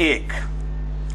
1,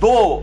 2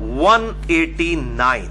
189।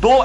2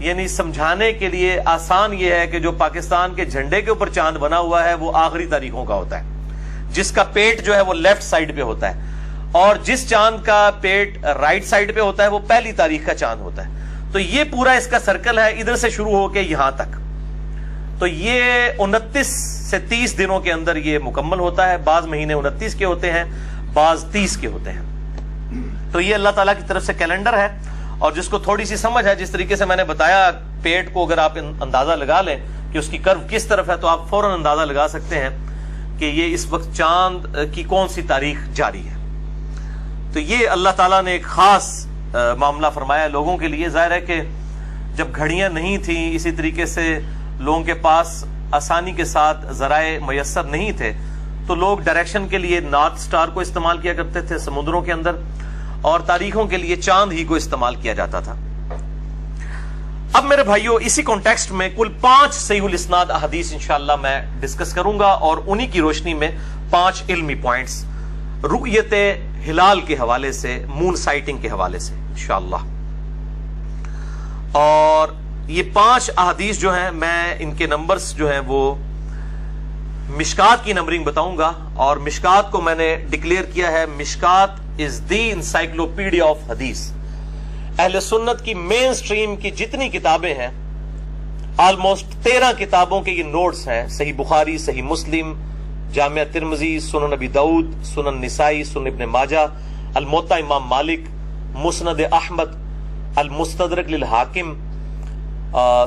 یعنی سمجھانے کے لیے آسان یہ ہے کہ جو پاکستان کے جھنڈے کے اوپر چاند بنا ہوا ہے وہ آخری تاریخوں کا ہوتا ہے، جس کا پیٹ جو ہے وہ لیفٹ سائڈ پہ ہوتا ہے، اور جس چاند کا پیٹ رائٹ سائڈ پہ ہوتا ہے وہ پہلی تاریخ کا چاند ہوتا ہے۔ تو یہ پورا اس کا سرکل ہے، ادھر سے شروع ہو کے یہاں تک۔ تو یہ 29 سے 30 دنوں کے اندر یہ مکمل ہوتا ہے۔ بعض مہینے 29 کے ہوتے ہیں، بعض 30 کے ہوتے ہیں۔ تو یہ اللہ تعالیٰ کی طرف سے کیلنڈر ہے، اور جس کو تھوڑی سی سمجھ ہے، جس طریقے سے میں نے بتایا پیٹ کو اگر آپ اندازہ لگا لیں کہ اس کی کرو کس طرف ہے، تو آپ فوراً اندازہ لگا سکتے ہیں کہ یہ اس وقت چاند کی کون سی تاریخ جاری ہے۔ تو یہ اللہ تعالیٰ نے ایک خاص معاملہ فرمایا لوگوں کے لیے۔ ظاہر ہے کہ جب گھڑیاں نہیں تھیں، اسی طریقے سے لوگوں کے پاس آسانی کے ساتھ ذرائع میسر نہیں تھے، تو لوگ ڈائریکشن کے لیے نارتھ سٹار کو استعمال کیا کرتے تھے سمندروں کے اندر، اور تاریخوں کے لیے چاند ہی کو استعمال کیا جاتا تھا۔ اب میرے بھائیوں، اسی کانٹیکسٹ میں کل 5 صحیح الاسناد احادیث انشاءاللہ میں ڈسکس کروں گا، اور انہی کی روشنی میں 5 علمی پوائنٹس رؤیت ہلال کے حوالے سے، مون سائٹنگ کے حوالے سے انشاءاللہ۔ اور یہ 5 احادیث جو ہیں، میں ان کے نمبرز جو ہیں وہ مشکات کی نمبرنگ بتاؤں گا، اور مشکات کو میں نے ڈکلیئر کیا ہے مشکات از دی انسائکلوپیڈیا آف حدیث۔ اہل سنت کی مین سٹریم کی جتنی کتابیں ہیں، آلموسٹ 13 کتابوں کے یہ نوٹس ہیں، صحیح بخاری، صحیح مسلم، جامعہ ترمذی، سنن نبی داؤد، سنن نسائی، سنن ابن ماجہ، الموطا امام مالک، مسند احمد، المستدرک للحاکم،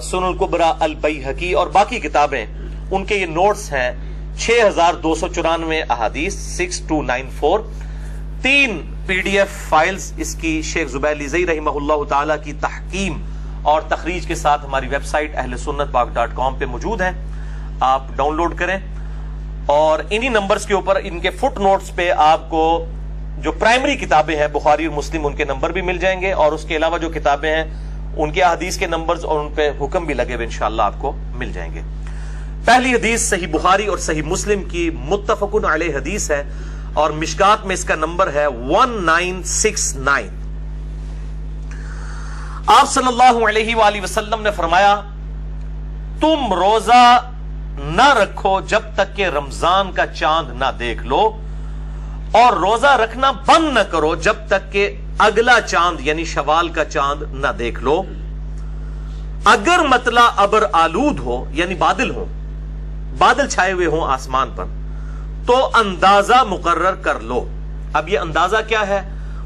سنن الکبریٰ البیہقی، اور باقی کتابیں، ان کے یہ نوٹس ہیں 6294 احادیث 6294۔ 3 PDF فائلز اس کی شیخ زبیر زئی رحمہ اللہ تعالی کی تحکیم اور تخریج کے ساتھ ہماری ویب سائٹ اہلسنتپاک.com پہ موجود ہیں، آپ ڈاؤن لوڈ کریں، اور انہی نمبرز کے اوپر ان کے فٹ نوٹس پہ آپ کو جو پرائمری کتابیں ہیں بخاری اور مسلم، ان کے نمبر بھی مل جائیں گے، اور اس کے علاوہ جو کتابیں ہیں ان کے احادیث کے نمبرز اور ان پہ حکم بھی لگے ہوئے انشاءاللہ آپ کو مل جائیں گے۔ پہلی حدیث صحیح بخاری اور صحیح مسلم کی متفق علیہ حدیث ہے، اور مشکات میں اس کا نمبر ہے 1969۔ آپ صلی اللہ علیہ وآلہ وسلم نے فرمایا، تم روزہ نہ رکھو جب تک کہ رمضان کا چاند نہ دیکھ لو، اور روزہ رکھنا بند نہ کرو جب تک کہ اگلا چاند یعنی شوال کا چاند نہ دیکھ لو۔ اگر مطلع ابر آلود ہو، یعنی بادل ہو، بادل چھائے ہوئے ہوں آسمان پر، تو اندازہ مقرر کر لو۔ اب یہ اندازہ کیا ہے؟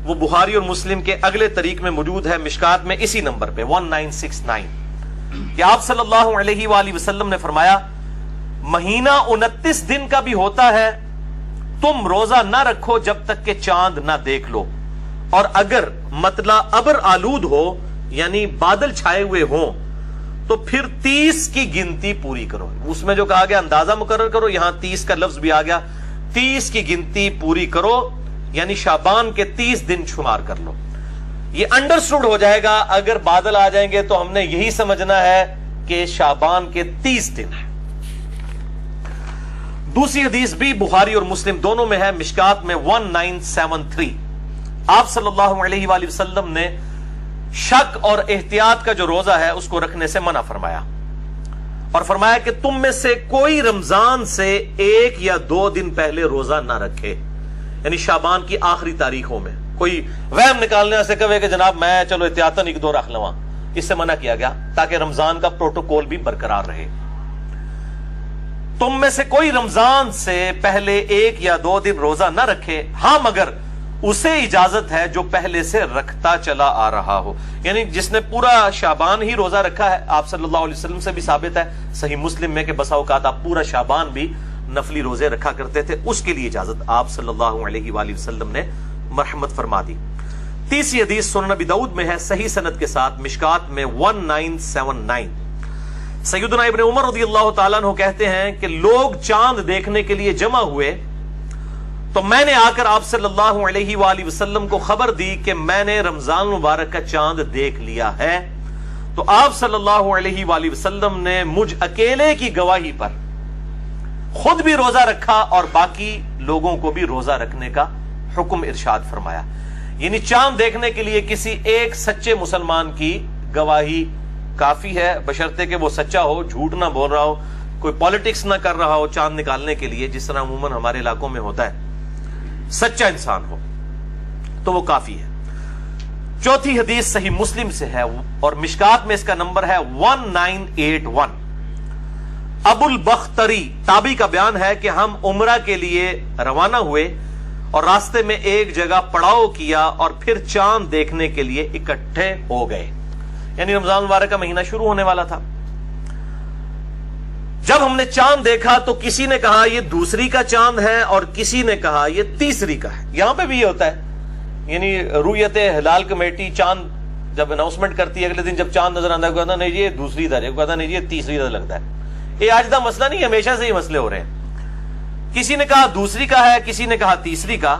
وہ بخاری اور مسلم کے اگلے طریق میں موجود ہے، مشکات میں اسی نمبر پہ 1969، کہ آپ صلی اللہ علیہ وآلہ وسلم نے فرمایا، مہینہ 29 دن کا بھی ہوتا ہے، تم روزہ نہ رکھو جب تک کہ چاند نہ دیکھ لو، اور اگر مطلع ابر آلود ہو یعنی بادل چھائے ہوئے ہوں تو پھر 30 کی گنتی پوری کرو۔ اس میں جو کہا گیا اندازہ مقرر کرو، یہاں 30 کا لفظ بھی آ گیا، 30 کی گنتی پوری کرو، یعنی شعبان کے 30 دن شمار کر لو۔ یہ انڈرسٹوڈ ہو جائے گا، اگر بادل آ جائیں گے تو ہم نے یہی سمجھنا ہے کہ شعبان کے 30 دن ہے۔ دوسری حدیث بھی بخاری اور مسلم دونوں میں ہے، مشکات میں 1973۔ آپ صلی اللہ علیہ وآلہ وسلم نے شک اور احتیاط کا جو روزہ ہے اس کو رکھنے سے منع فرمایا، اور فرمایا کہ تم میں سے کوئی رمضان سے 1 یا 2 دن پہلے روزہ نہ رکھے، یعنی شعبان کی آخری تاریخوں میں۔ کوئی وہم نکالنے سے کہے کہ جناب میں چلو احتیاطاً 1-2 رکھ لواں، اس سے منع کیا گیا تاکہ رمضان کا پروٹوکول بھی برقرار رہے۔ تم میں سے کوئی رمضان سے پہلے 1 یا 2 دن روزہ نہ رکھے، ہاں مگر اسے اجازت ہے جو پہلے سے رکھتا چلا آ رہا ہو، یعنی جس نے پورا شعبان ہی روزہ رکھا ہے۔ آپ صلی اللہ علیہ وسلم سے بھی ثابت ہے صحیح مسلم میں کہ بسا اوقات آپ پورا شعبان بھی نفلی روزے رکھا کرتے تھے، اس کے لیے اجازت آپ صلی اللہ علیہ وآلہ وسلم نے مرحمت فرما دی۔ تیسری حدیث سنن نبی داؤد میں ہے، صحیح سند کے ساتھ، مشکات میں 1979۔ سیدنا ابن عمر رضی اللہ تعالیٰ عنہ کہتے ہیں کہ لوگ چاند دیکھنے کے لیے جمع ہوئے تو میں نے آ کر آپ صلی اللہ علیہ وآلہ وسلم کو خبر دی کہ میں نے رمضان مبارک کا چاند دیکھ لیا ہے، تو آپ صلی اللہ علیہ وآلہ وسلم نے مجھ اکیلے کی گواہی پر خود بھی روزہ رکھا اور باقی لوگوں کو بھی روزہ رکھنے کا حکم ارشاد فرمایا۔ یعنی چاند دیکھنے کے لیے کسی ایک سچے مسلمان کی گواہی کافی ہے، بشرطے کہ وہ سچا ہو، جھوٹ نہ بول رہا ہو، کوئی پالیٹکس نہ کر رہا ہو چاند نکالنے کے لیے، جس طرح عموماً ہمارے علاقوں میں ہوتا ہے، سچا انسان ہو تو وہ کافی ہے۔ چوتھی حدیث صحیح مسلم سے ہے اور مشکات میں اس کا نمبر ہے 1981۔ ابو البختری تابعی کا بیان ہے کہ ہم عمرہ کے لیے روانہ ہوئے اور راستے میں ایک جگہ پڑاؤ کیا اور پھر چاند دیکھنے کے لیے اکٹھے ہو گئے، یعنی رمضان مبارک کا مہینہ شروع ہونے والا تھا۔ جب ہم نے چاند دیکھا تو کسی نے کہا یہ دوسری کا چاند ہے اور کسی نے کہا یہ تیسری کا ہے۔ یہاں پہ بھی یہ ہوتا ہے، یعنی رؤیت ہلال کمیٹی چاند جب اناؤنسمنٹ کرتی ہے، اگلے دن جب چاند نظر آتا ہے کہتا نہیں یہ دوسری درجہ، کہتا نہیں یہ تیسری درجہ لگتا ہے۔ یہ آج کا مسئلہ نہیں، ہمیشہ سے یہ مسئلے ہو رہے ہیں۔ کسی نے کہا دوسری کا ہے، کسی نے کہا تیسری کا۔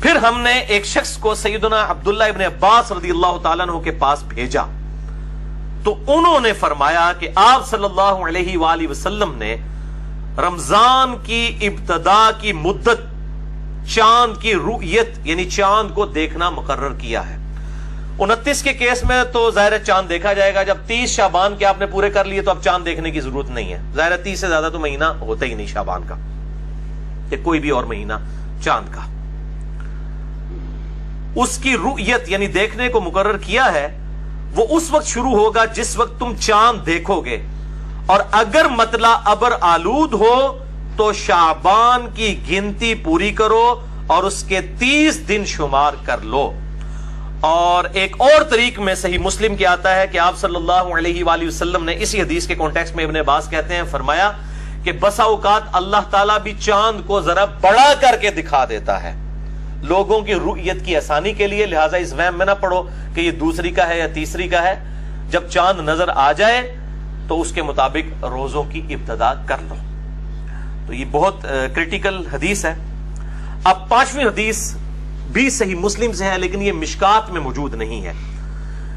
پھر ہم نے ایک شخص کو سیدنا عبداللہ ابن عباس رضی اللہ تعالیٰ عنہ کے پاس بھیجا تو انہوں نے فرمایا کہ آپ صلی اللہ علیہ وآلہ وسلم نے رمضان کی ابتدا کی مدت چاند کی رؤیت یعنی چاند کو دیکھنا مقرر کیا ہے۔ 29 کے کیس میں تو ظاہر ہے چاند دیکھا جائے گا، جب 30 شعبان کے آپ نے پورے کر لیے تو اب چاند دیکھنے کی ضرورت نہیں ہے، ظاہر ہے 30 سے زیادہ تو مہینہ ہوتا ہی نہیں شعبان کا یا کوئی بھی اور مہینہ چاند کا۔ اس کی رؤیت یعنی دیکھنے کو مقرر کیا ہے، وہ اس وقت شروع ہوگا جس وقت تم چاند دیکھو گے، اور اگر مطلع ابر آلود ہو تو شعبان کی گنتی پوری کرو اور اس کے 30 دن شمار کر لو۔ اور ایک اور طریق میں صحیح مسلم کے آتا ہے کہ آپ صلی اللہ علیہ وآلہ وسلم نے اسی حدیث کے کانٹیکسٹ میں ابن عباس کہتے ہیں فرمایا کہ بسا اوقات اللہ تعالیٰ بھی چاند کو ذرا بڑا کر کے دکھا دیتا ہے لوگوں کی رؤیت کی آسانی کے لیے، لہٰذا اس وہم میں نہ پڑو کہ یہ دوسری کا ہے یا تیسری کا ہے۔ جب چاند نظر آ جائے تو اس کے مطابق روزوں کی ابتدا کر لو۔ تو یہ بہت کریٹیکل حدیث ہے۔ اب 5ویں حدیث بھی صحیح مسلم سے ہے لیکن یہ مشکات میں موجود نہیں ہے،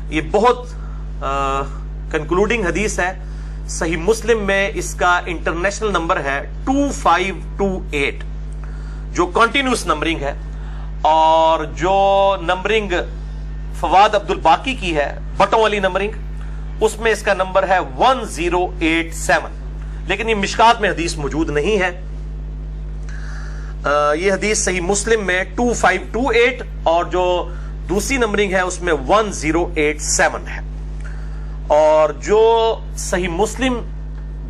یہ بہت کنکلوڈنگ حدیث ہے۔ صحیح مسلم میں اس کا انٹرنیشنل نمبر ہے 2528 جو کنٹینیوس نمبرنگ ہے، اور جو نمبرنگ فواد عبد الباقی کی ہے بٹوں والی نمبرنگ، اس میں اس کا نمبر ہے 1087، لیکن یہ مشکات میں حدیث موجود نہیں ہے۔ یہ حدیث صحیح مسلم میں 2528 اور جو دوسری نمبرنگ ہے اس میں 1087 ہے، اور جو صحیح مسلم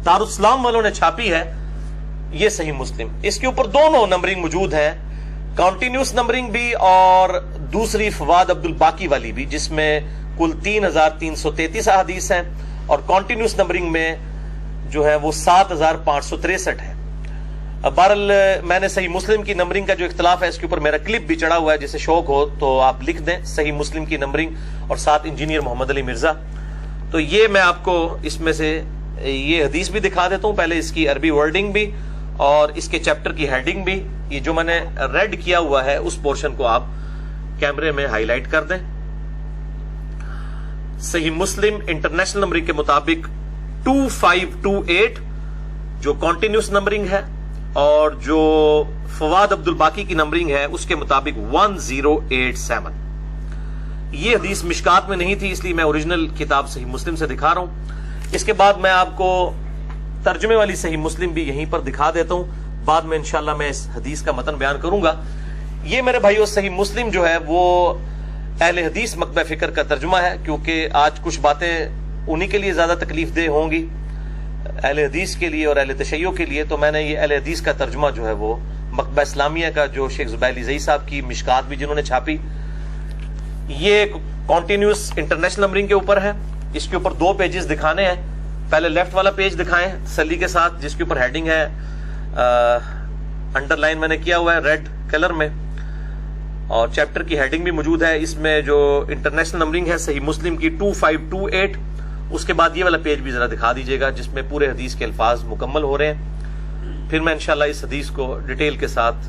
دارالاسلام والوں نے چھاپی ہے یہ صحیح مسلم، اس کے اوپر دونوں نمبرنگ موجود ہیں، کنٹینیوس نمبرنگ بھی اور دوسری فواد عبد الباقی والی بھی، جس میں کل 3333 احادیث ہیں، اور کنٹینیوس نمبرنگ میں جو ہے وہ 7563 ہے۔ بہرحال میں نے صحیح مسلم کی نمبرنگ کا جو اختلاف ہے اس کے اوپر میرا کلپ بھی چڑھا ہوا ہے، جسے شوق ہو تو آپ لکھ دیں صحیح مسلم کی نمبرنگ اور ساتھ انجینئر محمد علی مرزا۔ تو یہ میں آپ کو اس میں سے یہ حدیث بھی دکھا دیتا ہوں، پہلے اس کی عربی ورڈنگ بھی اور اس کے چیپٹر کی ہیڈنگ بھی۔ یہ جو میں نے ریڈ کیا ہوا ہے اس پورشن کو آپ کیمرے میں ہائی لائٹ کر دیں۔ صحیح مسلم انٹرنیشنل نمبرنگ کے مطابق 2528 جو کنٹینیوس نمبرنگ ہے، اور جو فواد عبد الباقی کی نمبرنگ ہے اس کے مطابق 1087۔ یہ حدیث مشکات میں نہیں تھی، اس لیے میں اوریجنل کتاب صحیح مسلم سے دکھا رہا ہوں۔ اس کے بعد میں آپ کو ترجمے والی صحیح مسلم بھی یہیں پر دکھا دیتا ہوں، بعد میں انشاءاللہ میں اس حدیث کا متن بیان کروں گا۔ یہ میرے بھائیو صحیح مسلم جو ہے وہ اہل حدیث مکتبہ فکر کا ترجمہ ہے، کیونکہ آج کچھ باتیں انہی کے لیے زیادہ تکلیف دہ ہوں گی، اہل حدیث کے لیے اور اہل تشیع کے لیے، تو میں نے یہ اہل حدیث کا ترجمہ جو ہے وہ مکتبہ اسلامیہ کا جو شیخ زبیر علی زئی صاحب کی مشکات بھی جنہوں نے چھاپی، یہ کنٹینیوس انٹرنیشنل نمبرنگ کے اوپر ہے۔ اس کے اوپر 2 پیجز دکھانے ہیں، پہلے لیفٹ والا پیج دکھائیں تسلی کے ساتھ، جس کے اوپر ہیڈنگ ہے انڈر لائن میں نے کیا ہوا ہے ریڈ کلر میں، اور چیپٹر کی ہیڈنگ بھی موجود ہے۔ اس میں جو انٹرنیشنل نمبرنگ ہے صحیح مسلم کی 2528، اس کے بعد یہ والا پیج بھی ذرا دکھا دیجئے گا جس میں پورے حدیث کے الفاظ مکمل ہو رہے ہیں۔ پھر میں انشاءاللہ اس حدیث کو ڈیٹیل کے ساتھ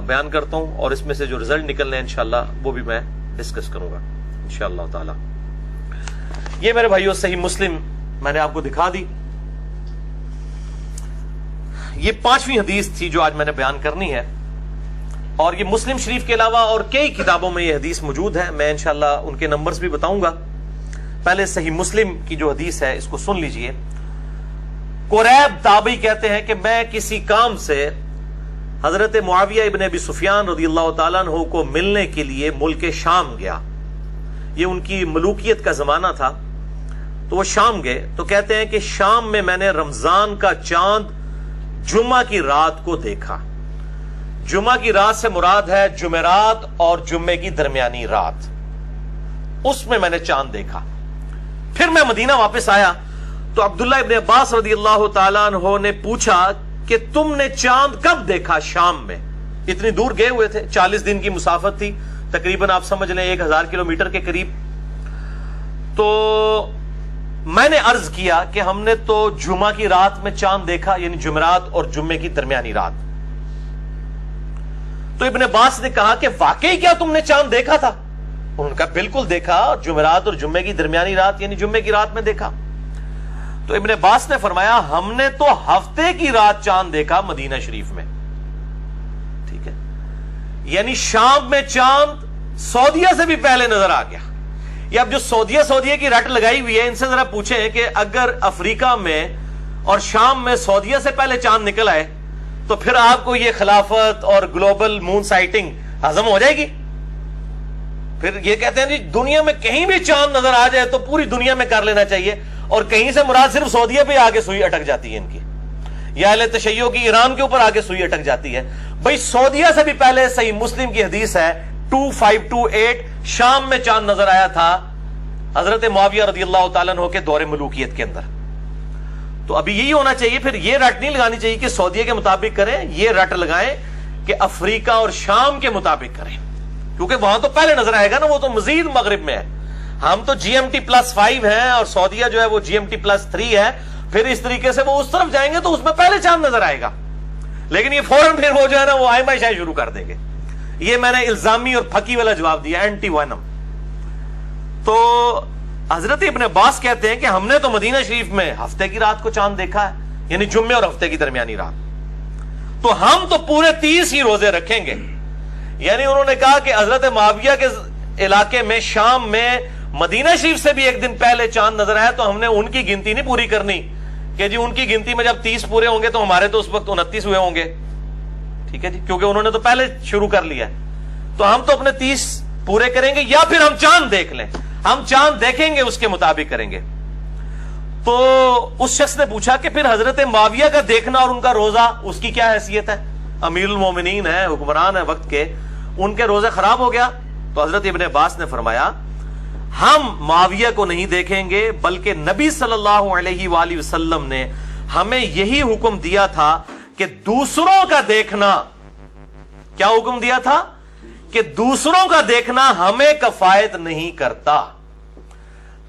بیان کرتا ہوں، اور اس میں سے جو رزلٹ نکلنے ہیں انشاءاللہ وہ بھی میں ڈسکس کروں گا انشاءاللہ تعالی۔ یہ میرے بھائیو صحیح مسلم میں نے آپ کو دکھا دی۔ یہ 5ویں حدیث تھی جو آج میں نے بیان کرنی ہے، اور یہ مسلم شریف کے علاوہ اور کئی کتابوں میں یہ حدیث موجود ہے، میں انشاءاللہ ان کے نمبرز بھی بتاؤں گا۔ پہلے صحیح مسلم کی جو حدیث ہے اس کو سن لیجئے. قریب تابعی کہتے ہیں کہ میں کسی کام سے حضرت معاویہ ابن ابی سفیان رضی اللہ تعالیٰ عنہ کو ملنے کے لیے ملک شام گیا. یہ ان کی ملوکیت کا زمانہ تھا. تو وہ شام گئے تو کہتے ہیں کہ شام میں میں نے رمضان کا چاند جمعہ کی رات کو دیکھا. جمعہ کی رات سے مراد ہے جمعرات اور جمعے کی درمیانی رات. اس میں نے چاند دیکھا. پھر میں مدینہ واپس آیا تو عبداللہ ابن عباس رضی اللہ تعالیٰ عنہ نے پوچھا کہ تم نے چاند کب دیکھا شام میں؟ اتنی دور گئے ہوئے تھے, 40 دن کی مسافت تھی, تقریباً آپ سمجھ لیں 1000 کلومیٹر کے قریب. تو میں نے عرض کیا کہ ہم نے تو جمعہ کی رات میں چاند دیکھا, یعنی جمعرات اور جمعے کی درمیانی رات. تو ابن عباس نے کہا کہ واقعی کیا تم نے چاند دیکھا تھا؟ انہوں نے کہا بالکل دیکھا, جمعرات اور جمعے کی درمیانی رات یعنی جمعے کی رات میں دیکھا. تو ابن عباس نے فرمایا ہم نے تو ہفتے کی رات چاند دیکھا مدینہ شریف میں. ٹھیک ہے, یعنی شام میں چاند سعودیہ سے بھی پہلے نظر آ گیا. یہ اب جو سعودیہ کی رٹ لگائی ہوئی ہے ان سے ذرا پوچھیں کہ اگر افریقہ میں اور شام میں سعودیہ سے پہلے چاند نکل آئے تو پھر آپ کو یہ خلافت اور گلوبل مون سائٹنگ ہضم ہو جائے گی؟ پھر یہ کہتے ہیں جی دنیا میں کہیں بھی چاند نظر آ جائے تو پوری دنیا میں کر لینا چاہیے, اور کہیں سے مراد صرف سعودیہ پہ آگے سوئی اٹک جاتی ہے ان کی, یا اہل تشیع کی ایران کے اوپر آگے سوئی اٹک جاتی ہے. بھائی سعودیہ سے بھی پہلے صحیح مسلم کی حدیث ہے 2528 شام میں چاند نظر آیا تھا حضرت معاویہ رضی اللہ تعالیٰ عنہ کے دور ملوکیت کے اندر. تو ابھی یہی ہونا چاہیے, پھر یہ رٹ نہیں لگانی چاہیے کہ سعودیہ کے مطابق کریں, یہ رٹ لگائیں کہ افریقہ اور شام کے مطابق کریں, کیونکہ وہاں تو پہلے نظر آئے گا نا, وہ تو مزید مغرب میں ہے. ہم تو GMT+5 ہیں اور سعودیہ جو ہے وہ GMT+3 ہے. پھر اس طریقے سے وہ اس طرف جائیں گے تو اس میں پہلے چاند نظر آئے گا, لیکن یہ فوراً پھر وہ جو ہے نا وہ آئمہ شاہی شروع کر دیں گے. یہ میں نے الزامی اور پھکی والا جواب دیا, اینٹی وینم. تو حضرت ابن عباس کہتے ہیں کہ ہم نے تو مدینہ شریف میں ہفتے کی رات کو چاند دیکھا ہے, یعنی جمعے اور ہفتے کی درمیانی رات. تو ہم تو پورے 30 ہی روزے رکھیں گے. یعنی انہوں نے کہا کہ حضرت معاویہ کے علاقے میں شام میں مدینہ شریف سے بھی ایک دن پہلے چاند نظر آیا تو ہم نے ان کی گنتی نہیں پوری کرنی کہ جی ان کی گنتی میں جب 30 پورے ہوں گے تو ہمارے تو اس وقت 29 ہوئے ہوں گے. ٹھیک ہے جی, کیونکہ انہوں نے تو پہلے شروع کر لیا ہے. تو ہم تو اپنے 30 پورے کریں گے, یا پھر ہم چاند دیکھ لیں, ہم چاند دیکھیں گے اس کے مطابق کریں گے. تو اس شخص نے پوچھا کہ پھر حضرت معاویہ کا دیکھنا اور ان کا روزہ اس کی کیا حیثیت ہے؟ امیر المومنین ہے, حکمران ہے وقت کے, ان کے روزے خراب ہو گیا. تو حضرت ابن عباس نے فرمایا ہم معاویہ کو نہیں دیکھیں گے, بلکہ نبی صلی اللہ علیہ وآلہ وسلم نے ہمیں یہی حکم دیا تھا کہ دوسروں کا دیکھنا, کیا حکم دیا تھا؟ کہ دوسروں کا دیکھنا ہمیں کفایت نہیں کرتا.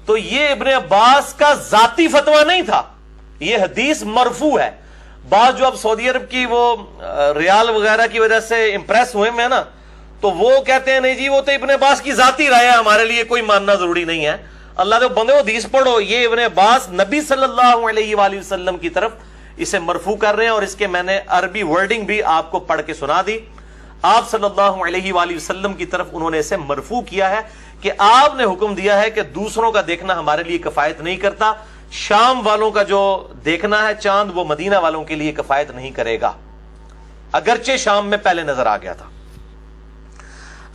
تو یہ ابن عباس کا ذاتی فتویٰ نہیں تھا, یہ حدیث مرفوع ہے. بعض جو اب سعودی عرب کی وہ ریال وغیرہ کی وجہ سے امپریس ہوئے میں نا, تو وہ کہتے ہیں نہیں جی وہ تو ابن عباس کی ذاتی رائے ہے, ہمارے لیے کوئی ماننا ضروری نہیں ہے. اللہ کے بندے حدیث پڑھو, یہ ابن عباس نبی صلی اللہ علیہ وآلہ وسلم کی طرف اسے مرفوع کر رہے ہیں, اور اس کے میں نے عربی ورڈنگ بھی آپ کو پڑھ کے سنا دی. آپ صلی اللہ علیہ وآلہ وسلم کی طرف انہوں نے اسے مرفوع کیا ہے کہ آپ نے حکم دیا ہے کہ دوسروں کا دیکھنا ہمارے لیے کفایت نہیں کرتا. شام والوں کا جو دیکھنا ہے چاند وہ مدینہ والوں کے لیے کفایت نہیں کرے گا, اگرچہ شام میں پہلے نظر آ گیا تھا.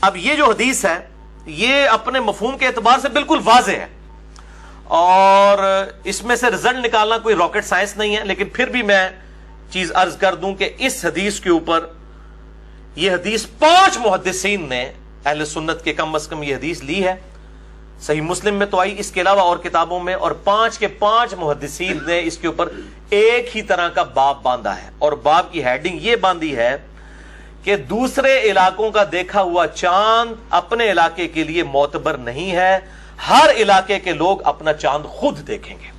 اب یہ جو حدیث ہے یہ اپنے مفہوم کے اعتبار سے بالکل واضح ہے, اور اس میں سے رزلٹ نکالنا کوئی راکٹ سائنس نہیں ہے. لیکن پھر بھی میں چیز عرض کر دوں کہ اس حدیث کے اوپر یہ حدیث 5 محدثین نے اہل سنت کے کم از کم یہ حدیث لی ہے. صحیح مسلم میں تو آئی, اس کے علاوہ اور کتابوں میں, اور 5 کے 5 محدثین نے اس کے اوپر ایک ہی طرح کا باب باندھا ہے, اور باب کی ہیڈنگ یہ باندھی ہے کہ دوسرے علاقوں کا دیکھا ہوا چاند اپنے علاقے کے لیے معتبر نہیں ہے, ہر علاقے کے لوگ اپنا چاند خود دیکھیں گے.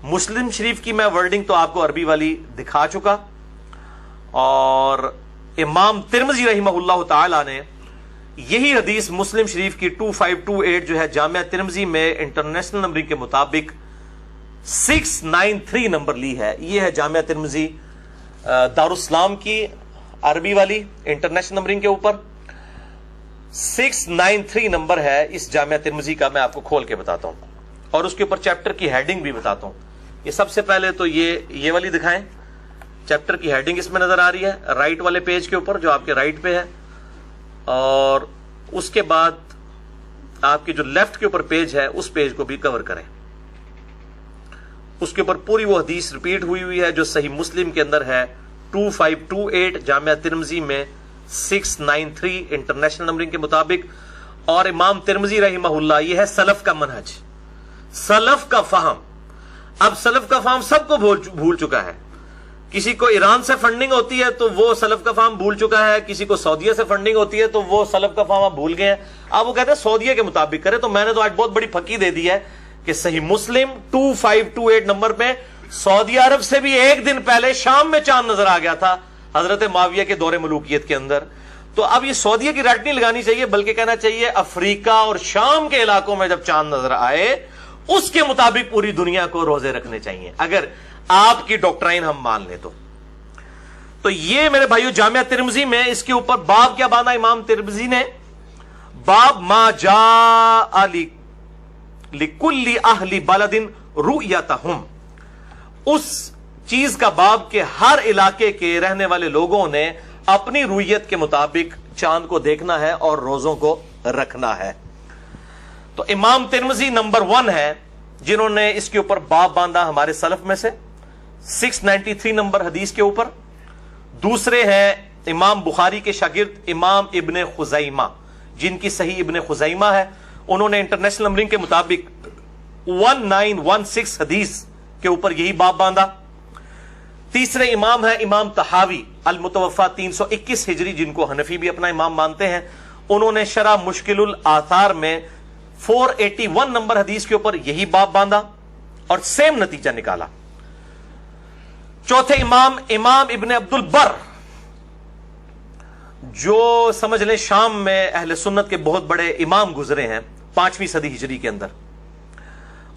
مسلم شریف کی میں ورڈنگ تو آپ کو عربی والی دکھا چکا, اور امام ترمذی رحمہ اللہ تعالی نے یہی حدیث مسلم شریف کی 2528 جو ہے جامعہ ترمذی میں انٹرنیشنل نمبرنگ کے مطابق 693 نمبر لی ہے. یہ ہے جامعہ ترمذی دارالاسلام کی عربی والی انٹرنیشنل نمبرنگ کے اوپر 693 نمبر ہے اس جامعہ ترمذی کا. میں آپ کو کھول کے بتاتا ہوں. اور اس کے اوپر چیپٹر کی ہیڈنگ بھی بتاتا ہوں. یہ سب سے پہلے تو یہ والی دکھائیں. چیپٹر کی ہیڈنگ اس میں نظر آ رہی ہے رائٹ والے پیج کے اوپر جو آپ کے رائٹ پہ ہے, اور اس کے بعد آپ کی جو لیفٹ کے اوپر پیج ہے اس پیج کو بھی کور کریں. اس کے اوپر پوری وہ حدیث ریپیٹ ہوئی ہے جو صحیح مسلم کے اندر ہے 2528, جامعہ ترمذی میں 693 انٹرنیشنل نمبرنگ کے مطابق. اور امام ترمذی رحمہ اللہ, یہ ہے سلف کا منہج, سلف کا فہم. اب سلف کا فہم سب کو بھول چکا ہے. کسی کو ایران سے فنڈنگ ہوتی ہے تو وہ سلف کا فہم بھول چکا ہے, کسی کو سعودیہ سے فنڈنگ ہوتی ہے تو وہ سلف کا فہم بھول گئے ہیں. اب وہ کہتے ہیں سعودیہ کے مطابق کرے. تو میں نے تو آج بہت بڑی پھکی دے دی ہے کہ صحیح مسلم 2528 نمبر پہ سعودی عرب سے بھی ایک دن پہلے شام میں چاند نظر آ گیا تھا حضرت معاویہ کے دور ملوکیت کے اندر. تو اب یہ سعودیہ کی رٹ نہیں لگانی چاہیے, بلکہ کہنا چاہیے افریقہ اور شام کے علاقوں میں جب چاند نظر آئے اس کے مطابق پوری دنیا کو روزے رکھنے چاہیے, اگر آپ کی ڈاکٹرائن ہم مان لیں تو. تو یہ میرے بھائیو جامعہ ترمذی میں اس کے اوپر باب کیا باندھا امام ترمذی نے, باب ما جاء لکل اہل بلد رؤیتہم, اس چیز کا باب کہ ہر علاقے کے رہنے والے لوگوں نے اپنی رویت کے مطابق چاند کو دیکھنا ہے اور روزوں کو رکھنا ہے. تو امام ترمذی نمبر 1 ہے جنہوں نے اس کے اوپر باب باندھا ہمارے سلف میں سے 693 نمبر حدیث کے اوپر. دوسرے ہیں امام بخاری کے شاگرد امام ابن خزیمہ, جن کی صحیح ابن خزیمہ ہے. انہوں نے انٹرنیشنل نمبرنگ کے مطابق 1916 حدیث کے اوپر یہی باب باندھا. تیسرے امام ہے امام طحاوی المتوفا 321 ہجری, جن کو حنفی بھی اپنا امام مانتے ہیں. انہوں نے شرح مشکل الآثار میں 481 نمبر حدیث کے اوپر یہی باب باندھا اور سیم نتیجہ نکالا. چوتھے امام ابن عبد البر, جو سمجھ لیں شام میں اہل سنت کے بہت بڑے امام گزرے ہیں 5ویں صدی ہجری کے اندر.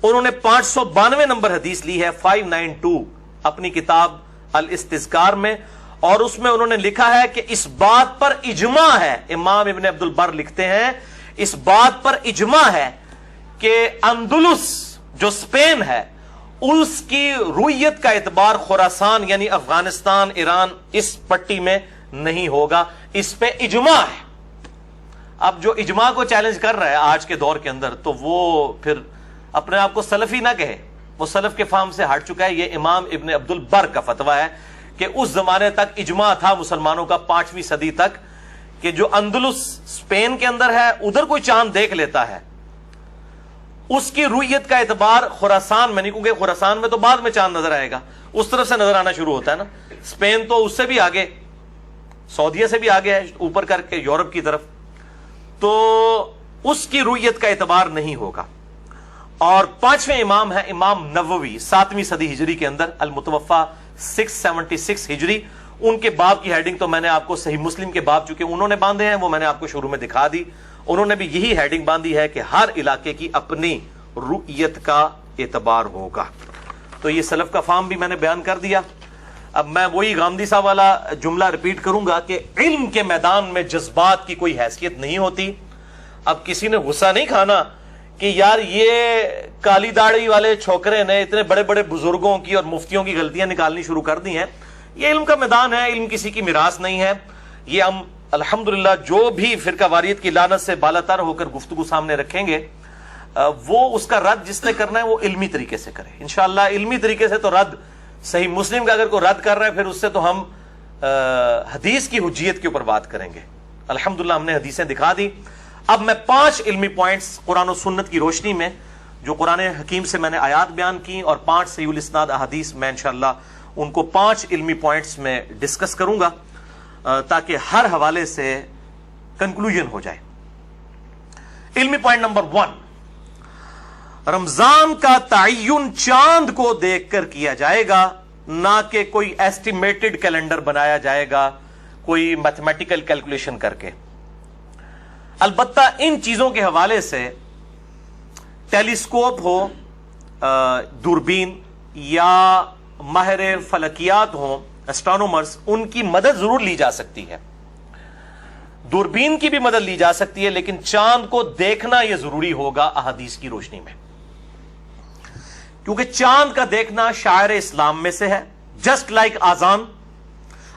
انہوں نے 592 نمبر حدیث لی ہے 592 اپنی کتاب الاستذکار میں, اور اس میں انہوں نے لکھا ہے کہ اس بات پر اجماع ہے, امام ابن عبد البر لکھتے ہیں اس بات پر اجماع ہے کہ اندلس جو اسپین ہے اس کی رویت کا اعتبار خراسان یعنی افغانستان ایران اس پٹی میں نہیں ہوگا, اس پہ اجماع ہے. اب جو اجماع کو چیلنج کر رہا ہے آج کے دور کے اندر تو وہ پھر اپنے آپ کو سلفی نہ کہے, وہ سلف کے فہم سے ہٹ چکا ہے. یہ امام ابن عبد البر کا فتویٰ ہے کہ اس زمانے تک اجماع تھا مسلمانوں کا 5ویں صدی تک کہ جو اندلس اسپین کے اندر ہے ادھر کوئی چاند دیکھ لیتا ہے اس کی رویت کا اعتبار خراسان میں نہیں, کیونکہ خراسان میں تو بعد میں چاند نظر آئے گا, اس طرف سے نظر آنا شروع ہوتا ہے نا. اسپین تو اس سے بھی آگے, سعودیہ سے بھی آگے ہے اوپر کر کے یورپ کی طرف, تو اس کی رویت کا اعتبار نہیں ہوگا. اور 5ویں امام ہے امام نووی 7ویں صدی ہجری کے اندر المتوفا 676 ہجری. ان کے باب کی ہیڈنگ تو میں نے آپ کو صحیح مسلم کے باب چونکہ انہوں نے باندھے ہیں وہ میں نے آپ کو شروع میں دکھا دی. انہوں نے بھی یہی ہیڈنگ باندھی ہے کہ ہر علاقے کی اپنی رؤیت کا اعتبار ہوگا. تو یہ سلف کا فہم بھی میں نے بیان کر دیا. اب میں وہی گامدی صاحب والا جملہ ریپیٹ کروں گا کہ علم کے میدان میں جذبات کی کوئی حیثیت نہیں ہوتی. اب کسی نے غصہ نہیں کھانا کہ یار یہ کالی داڑھی والے چھوکرے نے اتنے بڑے بڑے بزرگوں کی اور مفتیوں کی غلطیاں نکالنی شروع کر دی ہیں. یہ علم کا میدان ہے, علم کسی کی میراث نہیں ہے. یہ ہم الحمدللہ جو بھی فرقہ واریت کی لعنت سے بالاتر ہو کر گفتگو سامنے رکھیں گے وہ اس کا رد جس نے کرنا ہے وہ علمی طریقے سے کرے انشاءاللہ. علمی طریقے سے تو رد صحیح مسلم کا اگر کوئی رد کر رہا ہے پھر اس سے تو ہم حدیث کی حجیت کے اوپر بات کریں گے. الحمدللہ ہم نے حدیثیں دکھا دی. اب میں 5 علمی پوائنٹس قرآن و سنت کی روشنی میں جو قرآن حکیم سے میں نے آیات بیان کی اور 5 صحیح الاسناد احادیث میں انشاءاللہ ان کو 5 علمی پوائنٹس میں ڈسکس کروں گا تاکہ ہر حوالے سے کنکلوژن ہو جائے. علمی پوائنٹ نمبر 1, رمضان کا تعین چاند کو دیکھ کر کیا جائے گا, نہ کہ کوئی ایسٹیمیٹڈ کیلنڈر بنایا جائے گا کوئی میتھمیٹیکل کیلکولیشن کر کے. البتہ ان چیزوں کے حوالے سے ٹیلیسکوپ ہو, دوربین یا ماہر فلکیات ہوں اسٹرانومرز, ان کی مدد ضرور لی جا سکتی ہے. دوربین کی بھی مدد لی جا سکتی ہے لیکن چاند کو دیکھنا یہ ضروری ہوگا احادیث کی روشنی میں. کیونکہ چاند کا دیکھنا شاعر اسلام میں سے ہے. جسٹ لائک آزان.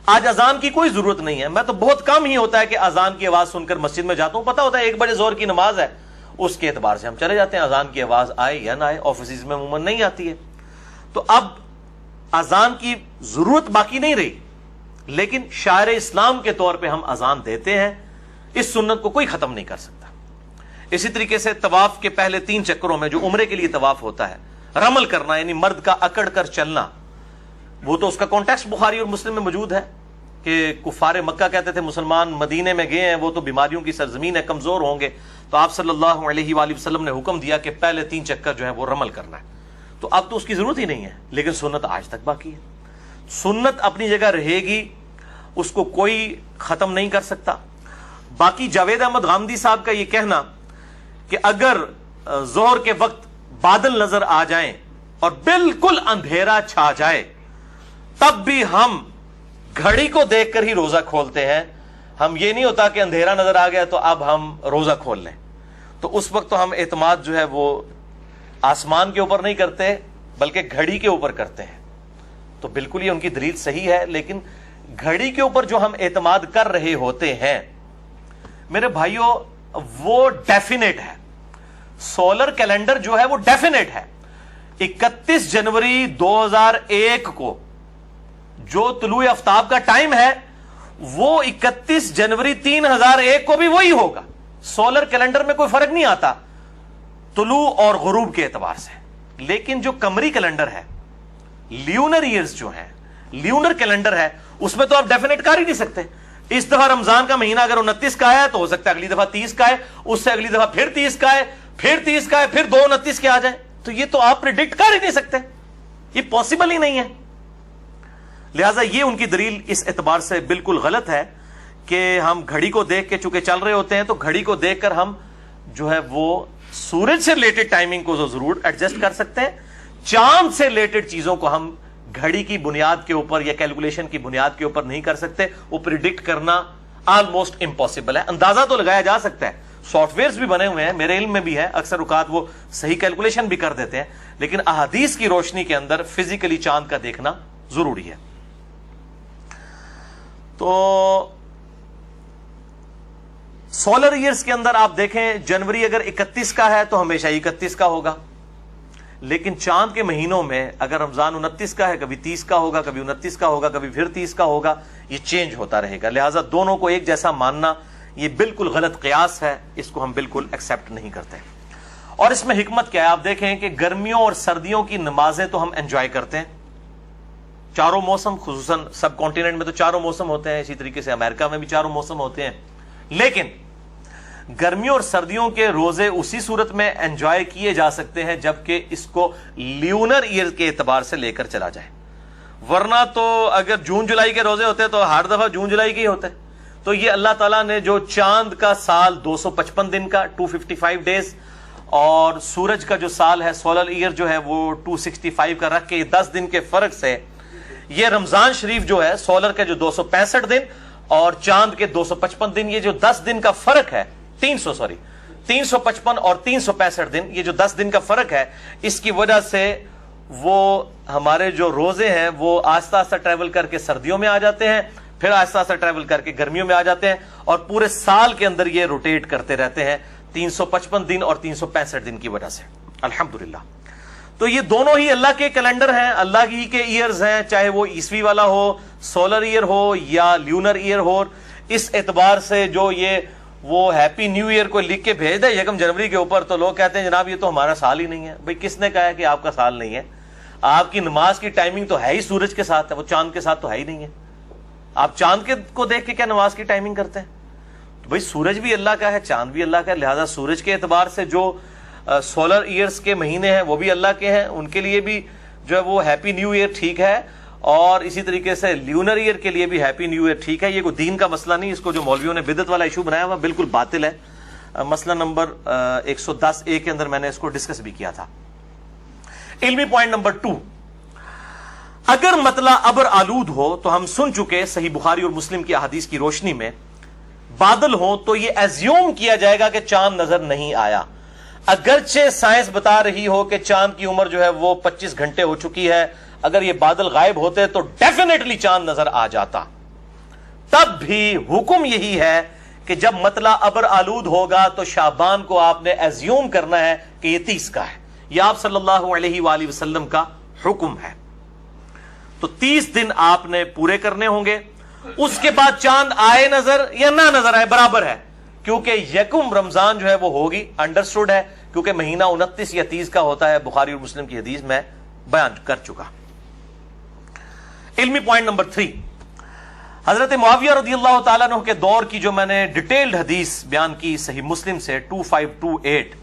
آج اذان کی کوئی ضرورت نہیں ہے. میں تو بہت کم ہی ہوتا ہے کہ اذان کی آواز سن کر مسجد میں جاتا ہوں. پتا ہوتا ہے 1 بجے ظہر کی نماز ہے, اس کے اعتبار سے ہم چلے جاتے ہیں. اذان کی آواز آئے یا نہ آئے, آفیسز میں عموماً نہیں آتی ہے. تو اب اذان کی ضرورت باقی نہیں رہی, لیکن شاعر اسلام کے طور پہ ہم اذان دیتے ہیں. اس سنت کو کوئی ختم نہیں کر سکتا. اسی طریقے سے طواف کے پہلے 3 چکروں میں جو عمرے کے لیے طواف ہوتا ہے, رمل کرنا یعنی مرد کا اکڑ کر چلنا, وہ تو اس کا کانٹیکسٹ بخاری اور مسلم میں موجود ہے کہ کفار مکہ کہتے تھے مسلمان مدینے میں گئے ہیں, وہ تو بیماریوں کی سرزمین ہے, کمزور ہوں گے. تو آپ صلی اللہ علیہ وآلہ وسلم نے حکم دیا کہ پہلے 3 چکر جو ہے وہ رمل کرنا ہے. تو اب تو اس کی ضرورت ہی نہیں ہے, لیکن سنت آج تک باقی ہے. سنت اپنی جگہ رہے گی, اس کو کوئی ختم نہیں کر سکتا. باقی جاوید احمد غامدی صاحب کا یہ کہنا کہ اگر ظہر کے وقت بادل نظر آ جائیں اور بالکل اندھیرا چھا جائے تب بھی ہم گھڑی کو دیکھ کر ہی روزہ کھولتے ہیں. ہم یہ نہیں ہوتا کہ اندھیرا نظر آ گیا تو اب ہم روزہ کھول لیں. تو اس وقت تو ہم اعتماد جو ہے وہ آسمان کے اوپر نہیں کرتے بلکہ گھڑی کے اوپر کرتے ہیں. تو بالکل یہ ان کی دلیل صحیح ہے, لیکن گھڑی کے اوپر جو ہم اعتماد کر رہے ہوتے ہیں میرے بھائیوں وہ ڈیفینیٹ ہے. سولر کیلنڈر جو ہے وہ ڈیفینیٹ ہے. 31 جنوری 2001 کو جو طلوع آفتاب کا ٹائم ہے وہ 31 جنوری 3001 کو بھی وہی ہوگا. سولر کیلنڈر میں کوئی فرق نہیں آتا طلوع اور غروب کے اعتبار سے. لیکن جو قمری کیلنڈر ہے, لیونر ایئرز جو ہیں, لیونر کیلنڈر ہے, اس میں تو آپ ڈیفینیٹ کر ہی نہیں سکتے. اس دفعہ رمضان کا مہینہ اگر 29 کا ہے تو ہو سکتا ہے اگلی دفعہ 30 کا ہے, اس سے اگلی دفعہ پھر 30 کا ہے, پھر 30 کا ہے, پھر 2/29 کے آ جائیں. تو یہ تو آپ پریڈکٹ کر ہی نہیں سکتے, یہ پاسبل ہی نہیں ہے. لہٰذا یہ ان کی دلیل اس اعتبار سے بالکل غلط ہے کہ ہم گھڑی کو دیکھ کے چونکہ چل رہے ہوتے ہیں تو گھڑی کو دیکھ کر ہم جو ہے وہ سورج سے ریلیٹڈ ٹائمنگ کو ضرور ایڈجسٹ کر سکتے ہیں. چاند سے ریلیٹڈ چیزوں کو ہم گھڑی کی بنیاد کے اوپر یا کیلکولیشن کی بنیاد کے اوپر نہیں کر سکتے. وہ پریڈکٹ کرنا آلموسٹ امپاسبل ہے. اندازہ تو لگایا جا سکتا ہے, سافٹ ویئرز بھی بنے ہوئے ہیں, میرے علم میں بھی ہے, اکثر اوقات وہ صحیح کیلکولیشن بھی کر دیتے ہیں, لیکن احادیث کی روشنی کے اندر فزیکلی چاند کا دیکھنا ضروری ہے. تو سولر ایئرز کے اندر آپ دیکھیں جنوری اگر 31 کا ہے تو ہمیشہ 31 کا ہوگا, لیکن چاند کے مہینوں میں اگر رمضان 29 کا ہے کبھی 30 کا ہوگا, کبھی 29 کا ہوگا, کبھی پھر 30 کا ہوگا, یہ چینج ہوتا رہے گا. لہٰذا دونوں کو ایک جیسا ماننا یہ بالکل غلط قیاس ہے, اس کو ہم بالکل ایکسپٹ نہیں کرتے. اور اس میں حکمت کیا ہے آپ دیکھیں کہ گرمیوں اور سردیوں کی نمازیں تو ہم انجوائے کرتے ہیں, چاروں موسم, خصوصاً سب کانٹیننٹ میں تو چاروں موسم ہوتے ہیں, اسی طریقے سے امریکہ میں بھی چاروں موسم ہوتے ہیں. لیکن گرمیوں اور سردیوں کے روزے اسی صورت میں انجوائے کیے جا سکتے ہیں جبکہ اس کو لیونر ایئر کے اعتبار سے لے کر چلا جائے. ورنہ تو اگر جون جولائی کے روزے ہوتے تو ہر دفعہ جون جولائی کے ہی ہوتے. تو یہ اللہ تعالیٰ نے جو چاند کا سال 255 دن کا 255 ڈیز اور سورج کا جو سال ہے سولر ایئر جو ہے وہ 265 کا رکھ کے 10 دن کے فرق سے یہ رمضان شریف جو ہے سولر کے جو 265 دن اور چاند کے 255 دن, یہ جو 10 دن کا فرق ہے 355 اور 365 دن, یہ جو 10 دن کا فرق ہے, اس کی وجہ سے وہ ہمارے جو روزے ہیں وہ آہستہ آہستہ ٹریول کر کے سردیوں میں آ جاتے ہیں, پھر آہستہ آہستہ ٹریول کر کے گرمیوں میں آ جاتے ہیں, اور پورے سال کے اندر یہ روٹیٹ کرتے رہتے ہیں 355 دن اور 365 دن کی وجہ سے. الحمدللہ. تو یہ دونوں ہی اللہ کے کیلنڈر ہیں, اللہ ہی کے ایئرز ہیں, چاہے وہ عیسوی والا ہو, سولر ایئر ہو یا لیونر ایئر ہو. اس اعتبار سے جو یہ وہ ہیپی نیو ایئر کو لکھ کے بھیج دے 1 جنوری کے اوپر تو لوگ کہتے ہیں جناب یہ تو ہمارا سال ہی نہیں ہے. بھئی کس نے کہا ہے کہ آپ کا سال نہیں ہے؟ آپ کی نماز کی ٹائمنگ تو ہے ہی سورج کے ساتھ ہے, وہ چاند کے ساتھ تو ہے ہی نہیں ہے. آپ چاند کو دیکھ کے کیا نماز کی ٹائمنگ کرتے ہیں؟ تو بھئی سورج بھی اللہ کا ہے, چاند بھی اللہ کا ہے, لہذا سورج کے اعتبار سے جو سولر ایئرز کے مہینے ہیں وہ بھی اللہ کے ہیں, ان کے لیے بھی جو ہے وہ ہیپی نیو ایئر ٹھیک ہے, اور اسی طریقے سے لیونر ایئر کے لیے بھی ہیپی نیو ایئر ٹھیک ہے. یہ کوئی دین کا مسئلہ نہیں, اس کو جو مولویوں نے بدعت والا ایشو بنایا ہوا بالکل باطل ہے. مسئلہ نمبر 110A کے اندر میں نے اس کو ڈسکس بھی کیا تھا. علمی پوائنٹ نمبر 2, اگر مطلع ابر آلود ہو تو ہم سن چکے صحیح بخاری اور مسلم کی احادیث کی روشنی میں بادل ہو تو یہ ایزیوم کیا جائے گا کہ چاند نظر نہیں آیا. اگرچہ سائنس بتا رہی ہو کہ چاند کی عمر جو ہے وہ 25 گھنٹے ہو چکی ہے، اگر یہ بادل غائب ہوتے تو ڈیفینیٹلی چاند نظر آ جاتا، تب بھی حکم یہی ہے کہ جب مطلع ابر آلود ہوگا تو شعبان کو آپ نے ایزیوم کرنا ہے کہ یہ 30 کا ہے. یہ آپ صلی اللہ علیہ وآلہ وسلم کا حکم ہے. تو 30 دن آپ نے پورے کرنے ہوں گے. اس کے بعد چاند آئے نظر یا نہ نظر آئے برابر ہے، کیونکہ یکم رمضان جو ہے وہ ہوگی، انڈرسٹوڈ ہے، کیونکہ مہینہ 29 یا 30 کا ہوتا ہے. بخاری اور مسلم کی حدیث میں بیان کر چکا. علمی پوائنٹ نمبر 3، حضرت معاویہ رضی اللہ تعالیٰ عنہ کے دور کی جو میں نے ڈیٹیلڈ حدیث بیان کی صحیح مسلم سے 2528،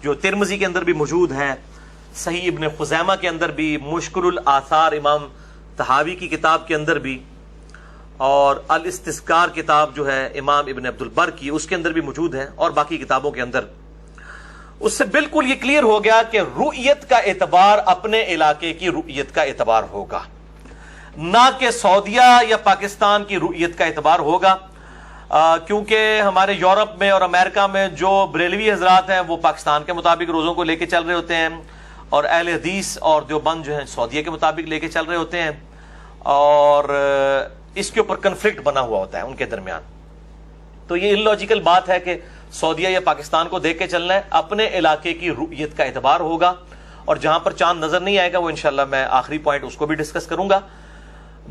جو ترمذی کے اندر بھی موجود ہے، صحیح ابن خزیمہ کے اندر بھی، مشکل الآثار امام طحاوی کی کتاب کے اندر بھی، اور الاستذکار کتاب جو ہے امام ابن عبد البر کی، اس کے اندر بھی موجود ہے، اور باقی کتابوں کے اندر. اس سے بالکل یہ کلیئر ہو گیا کہ رؤیت کا اعتبار اپنے علاقے کی رؤیت کا اعتبار ہوگا، نہ کہ سعودیہ یا پاکستان کی رؤیت کا اعتبار ہوگا. کیونکہ ہمارے یورپ میں اور امریکہ میں جو بریلوی حضرات ہیں وہ پاکستان کے مطابق روزوں کو لے کے چل رہے ہوتے ہیں، اور اہل حدیث اور دیوبند جو ہیں سعودیہ کے مطابق لے کے چل رہے ہوتے ہیں، اور اس کے اوپر کنفلکٹ بنا ہوا ہوتا ہے ان کے درمیان. تو یہ illogical بات ہے کہ سعودیہ یا پاکستان کو دیکھ کے چلنا ہے، اپنے علاقے کی رؤیت کا اعتبار ہوگا. اور جہاں پر چاند نظر نہیں آئے گا وہ انشاءاللہ میں آخری پوائنٹ اس کو بھی ڈسکس کروں گا.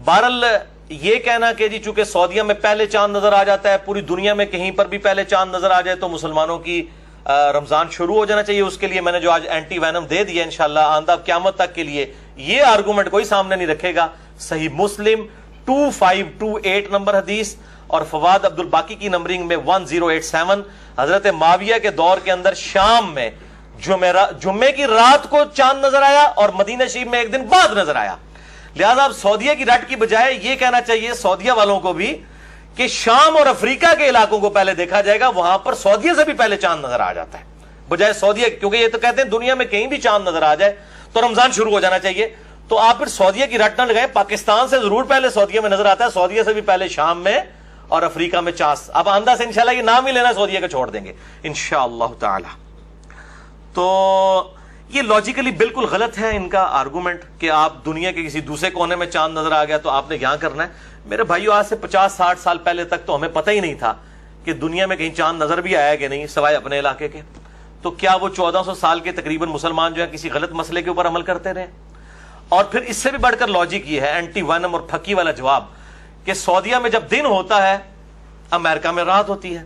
بہرحال یہ کہنا کہ جی چونکہ سعودیہ میں پہلے چاند نظر آ جاتا ہے، پوری دنیا میں کہیں پر بھی پہلے چاند نظر آ جائے تو مسلمانوں کی رمضان شروع ہو جانا چاہیے، اس کے لیے میں نے جو آج اینٹی وینم دے دیا انشاءاللہ آئندہ قیامت تک کے لیے یہ آرگومنٹ کوئی سامنے نہیں رکھے گا. صحیح مسلم 2528 نمبر حدیث، اور فواد عبد الباقی کی نمبرنگ میں 1087، حضرت معاویہ کے دور کے اندر شام میں جمعے کی رات کو چاند نظر آیا اور مدینہ شریف میں ایک دن بعد نظر آیا. لہذا اب سعودیہ کی رٹ کی بجائے یہ کہنا چاہیے سعودیہ والوں کو بھی کہ شام اور افریقہ کے علاقوں کو پہلے دیکھا جائے گا، وہاں پر سعودیہ سے بھی پہلے چاند نظر آ جاتا ہے بجائے سعودیہ، کیونکہ یہ تو کہتے ہیں دنیا میں کہیں بھی چاند نظر آ جائے تو رمضان شروع ہو جانا چاہیے. تو آپ پھر سعودیہ کی رٹ نہ لگائیں، پاکستان سے ضرور پہلے سعودیہ میں نظر آتا ہے، سعودیہ سے بھی پہلے شام میں اور افریقہ میں چاند. اب آندہ سے انشاءاللہ یہ نام ہی لینا سعودیہ کا چھوڑ دیں گے انشاءاللہ تعالی. تو یہ لاجیکلی بالکل غلط ہے ان کا آرگومنٹ کہ آپ دنیا کے کسی دوسرے کونے میں چاند نظر آ گیا تو آپ نے یہاں کرنا ہے. میرے بھائیو آج سے 50-60 سال پہلے تک تو ہمیں پتہ ہی نہیں تھا کہ دنیا میں کہیں چاند نظر بھی آیا کہ نہیں سوائے اپنے علاقے کے. تو کیا وہ 1400 سال کے تقریباً مسلمان جو ہے کسی غلط مسئلے کے اوپر عمل کرتے رہے؟ اور پھر اس سے بھی بڑھ کر لاجک یہ ہے اینٹی وینم اور پھکی والا جواب کہ سعودیہ میں جب دن ہوتا ہے امریکہ میں رات ہوتی ہے،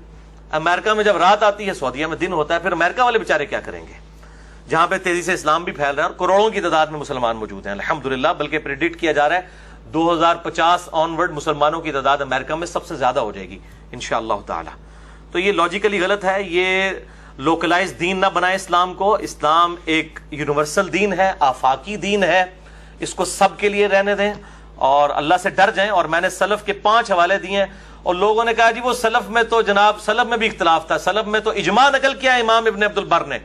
امریکہ میں جب رات آتی ہے سعودیہ میں دن ہوتا ہے. پھر امریکہ والے بیچارے کیا کریں گے جہاں پہ تیزی سے اسلام بھی پھیل رہا ہے اور کروڑوں کی تعداد میں مسلمان موجود ہیں الحمدللہ. بلکہ پریڈکٹ کیا جا رہا ہے 2050 آنورڈ مسلمانوں کی تعداد امریکہ میں سب سے زیادہ ہو جائے گی انشاءاللہ تعالی. تو یہ لاجیکلی غلط ہے، یہ لوکلائز دین نہ بنائے اسلام کو. اسلام ایک یونیورسل دین ہے، آفاقی دین ہے، اس کو سب کے لیے رہنے دیں اور اللہ سے ڈر جائیں. اور میں نے سلف کے 5 حوالے دیے ہیں، اور لوگوں نے کہا جی وہ سلف میں تو جناب سلف میں بھی اختلاف تھا، سلف میں تو اجماع نقل کیا امام ابن عبد البر نے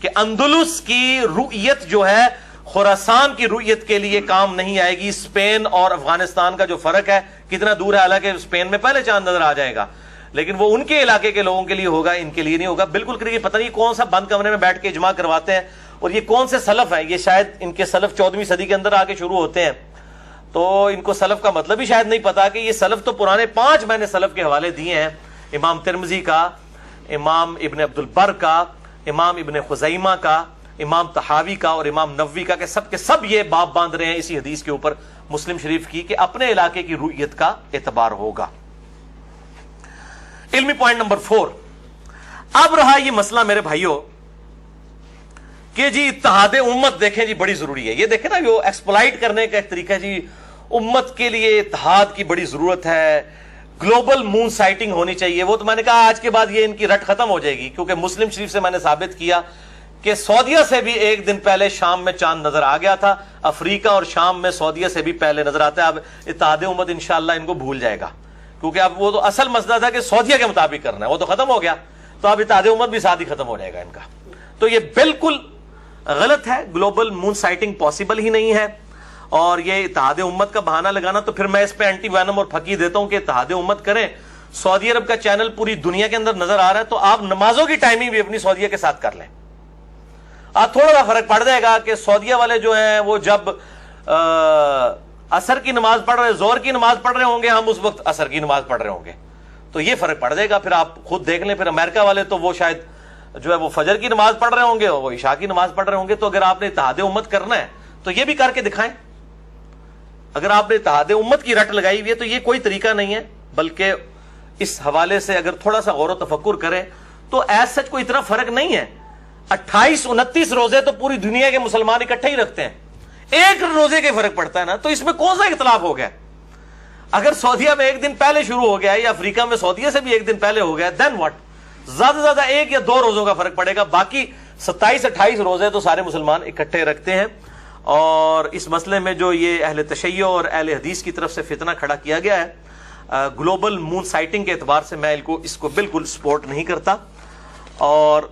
کہ اندلس کی رؤیت جو ہے خراسان کی رؤیت کے لیے کام نہیں آئے گی. اسپین اور افغانستان کا جو فرق ہے کتنا دور ہے، حالانکہ اسپین میں پہلے چاند نظر آ جائے گا لیکن وہ ان کے علاقے کے لوگوں کے لیے ہوگا، ان کے لیے نہیں ہوگا. بالکل کریے پتہ نہیں کون سا بند کمرے میں بیٹھ کے اجماع کرواتے ہیں، اور یہ کون سے سلف ہیں. یہ شاید ان کے سلف 14ویں صدی کے اندر آ کے شروع ہوتے ہیں، تو ان کو سلف کا مطلب ہی شاید نہیں پتا کہ یہ سلف تو پرانے 5 میں نے سلف کے حوالے دیے ہیں، امام ترمذی کا، امام ابن عبد البر کا، امام ابن خزیمہ کا، امام طحاوی کا اور امام نووی کا، کہ سب یہ باب باندھ رہے ہیں اسی حدیث کے اوپر مسلم شریف کی کہ اپنے علاقے کی رؤیت کا اعتبار ہوگا. علمی پوائنٹ نمبر 4. اب رہا یہ مسئلہ میرے بھائیوں کہ جی اتحاد امت دیکھیں جی بڑی ضروری ہے. یہ دیکھیں نا جو ایکسپلائٹ کرنے کا ایک طریقہ ہے جی، امت کے لیے اتحاد کی بڑی ضرورت ہے، گلوبل مون سائٹنگ ہونی چاہیے. وہ تو میں نے کہا آج کے بعد یہ ان کی رٹ ختم ہو جائے گی، کیونکہ مسلم شریف سے میں نے ثابت کیا کہ سعودیہ سے بھی ایک دن پہلے شام میں چاند نظر آ گیا تھا، افریقہ اور شام میں سعودیہ سے بھی پہلے نظر آتا ہے. اب اتحاد امت انشاءاللہ ان کو بھول جائے گا، کیونکہ اب وہ تو اصل مسئلہ تھا کہ سعودیہ کے مطابق کرنا ہے، وہ تو ختم ہو گیا، تو اب اتحاد امت بھی ساتھ ہی ختم ہو جائے گا ان کا. تو یہ بالکل غلط ہے، گلوبل مون سائٹنگ پاسبل ہی نہیں ہے. اور یہ اتحاد امت کا بہانہ لگانا، تو پھر میں اس پہ اینٹی وینم اور پھکی دیتا ہوں کہ اتحاد امت کریں، سعودی عرب کا چینل پوری دنیا کے اندر نظر آ رہا ہے تو آپ نمازوں کی ٹائمنگ بھی اپنی سعودیہ کے ساتھ کر لیں. آپ تھوڑا سا فرق پڑ جائے گا کہ سعودیہ والے جو ہیں وہ جب عصر کی نماز پڑھ رہے ظہر کی نماز پڑھ رہے ہوں گے, ہم اس وقت عصر کی نماز پڑھ رہے ہوں گے, تو یہ فرق پڑ جائے گا. پھر آپ خود دیکھ لیں. پھر امریکہ والے تو وہ شاید جو ہے وہ فجر کی نماز پڑھ رہے ہوں گے, وہ عشاء کی نماز پڑھ رہے ہوں گے. تو اگر آپ نے اتحاد امت کرنا ہے تو یہ بھی کر کے دکھائیں. اگر آپ نے اتحاد امت کی رٹ لگائی ہوئی ہے تو یہ کوئی طریقہ نہیں ہے, بلکہ اس حوالے سے اگر تھوڑا سا غور و تفکر کریں تو ایز سچ کوئی اتنا فرق نہیں ہے. 28-29 روزے تو پوری دنیا کے مسلمان اکٹھے ہی رکھتے ہیں, ایک روزے کے فرق پڑتا ہے نا, تو اس میں کون سا اختلاف ہو گیا؟ اگر سعودیہ میں ایک دن پہلے شروع ہو گیا ہے یا افریقہ میں سعودیہ سے بھی ایک دن پہلے ہو گیا, دین واٹ؟ زیادہ سے زیادہ 1 یا 2 روزوں کا فرق پڑے گا, باقی 27-28 روزے تو سارے مسلمان اکٹھے رکھتے ہیں. اور اس مسئلے میں جو یہ اہل تشیع اور اہل حدیث کی طرف سے فتنہ کھڑا کیا گیا ہے, گلوبل مون سائٹنگ کے اعتبار سے میں اس کو بالکل سپورٹ نہیں کرتا. اور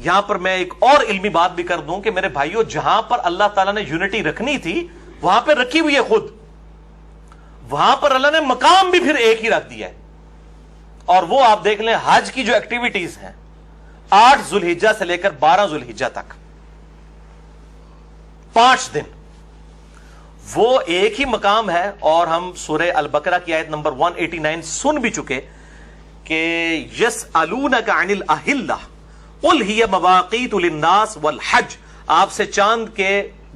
یہاں پر میں ایک اور علمی بات بھی کر دوں کہ میرے بھائیوں, جہاں پر اللہ تعالیٰ نے یونٹی رکھنی تھی وہاں پہ رکھی ہوئی ہے خود, وہاں پر اللہ نے مقام بھی پھر ایک ہی رکھ دیا ہے. اور وہ آپ دیکھ لیں حج کی جو ایکٹیویٹیز ہیں 8 ذوالحجہ سے لے کر 12 ذوالحجہ تک 5 دن وہ ایک ہی مقام ہے. اور ہم سورہ البقرہ کی آیت نمبر 189 سن بھی چکے کہ یسألونک عن الاہلہ قل ہی مواقیت للناس والحج, آپ سے چاند کے